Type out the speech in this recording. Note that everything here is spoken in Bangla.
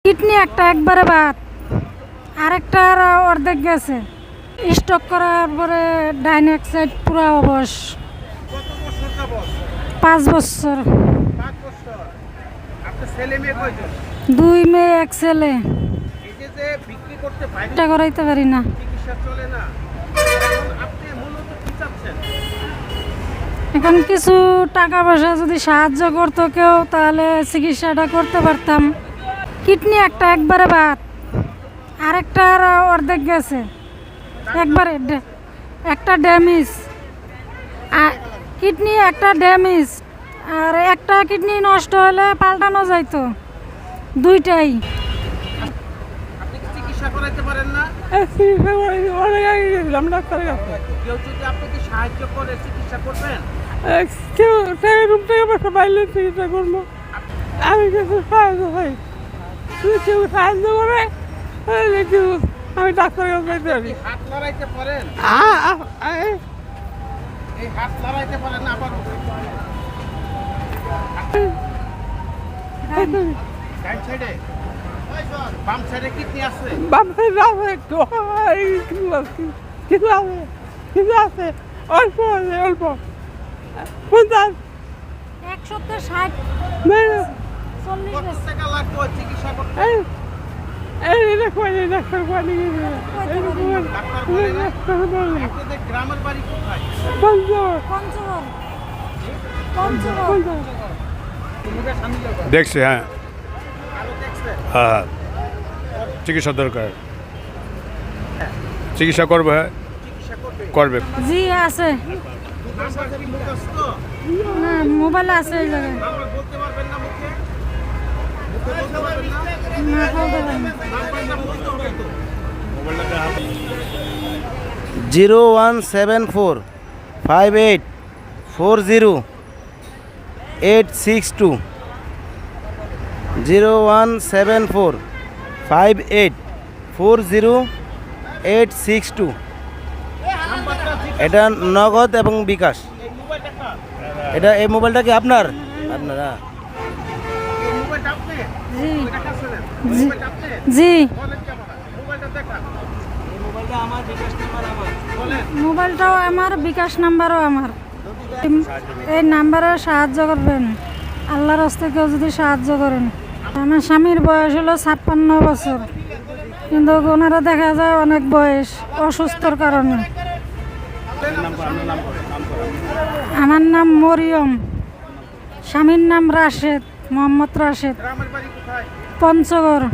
কিডনি একটা একবারে বাদ, আরেকটা অর্ধেক গেছে। স্টক করার পরে ডাইন এক সাইড পুরো অবশ। 5 বছর। 2 মেয়ে 1 ছেলে। এটা করাইতে পারি না। এখন কিছু টাকা পয়সা যদি সাহায্য করতো কেউ, তাহলে চিকিৎসাটা করতে পারতাম। কিডনি একটা একবারে বাদ, আরেকটা অর্ধেক গেছে, একবারে একটা ড্যামেজ। কিডনি একটা ড্যামেজ, আর একটা কিডনি নষ্ট হলে পাল্টানো যাইতো, দুইটাই। চিকিৎসা করাইতে পারেন না? অনেক আগে গেছিলাম ডাক্তারের কাছে। কেউ যদি আপনাকে সাহায্য করে চিকিৎসা করবেন? কেউ রুম থেকে বসে বাইরে চিকিৎসা করবো, আমি কিছু সাহায্য পাই। কেউ সাহায্য করে আমি ডাক্তারের কাছে যাইতে পারি। হাত লড়াইতে পারেন? এই হাত লড়াইতে পারেন না? আবার ডান সাইডে, বাম সাইডে কিডনি আছে? বাম সাইডে আছে একটু, কিছু আছে, কিছু আছে, অল্প আছে, অল্প 50। 160 কত টাকা লাগবে চিকিৎসা করতে? ডাক্তার বলে আপনাদের গ্রামের বাড়ি কোথায়? দেখছি, হ্যাঁ আরো দেখছেন? হ্যাঁ, চিকিৎসা দরকার, চিকিৎসা করবে, হ্যাঁ চিকিৎসা করবে? করবে। জি আছে, নাম্বার কি মুখস্থ? না মোবাইল আছে এই জায়গায়। নাম্বার বলতে পারবেন না মুখে? মুখে বলতে পারবেন না? না বলতে পারি না। নাম্বারটা বলতে হবে তো। 0174 58 40 862 0174 58 40 862। এটা নগদ এবং বিকাশ। এই মোবাইলটা কার? এই মোবাইলটা কি আপনার? আপনারা এই মোবাইলটা আপনি? জি এটা কার ছিলেন? জি মোবাইলটা আপনি? জি, বলেন ক্যামেরা, মোবাইলটা দেখান। মোবাইলটাও আমার, বিকাশ নাম্বারও আমার। এই নাম্বারে সাহায্য করবেন, আল্লাহর হস্তে কেউ যদি সাহায্য করেন। আমার স্বামীর বয়স হলো 56 বছর, কিন্তু ওনারা দেখা যায় অনেক বয়স, অসুস্থর কারণে। আমার নাম মরিয়ম, স্বামীর নাম রাশেদ, মোহাম্মদ রাশেদ, গ্রামের বাড়ি কোথায়? পঞ্চগড়।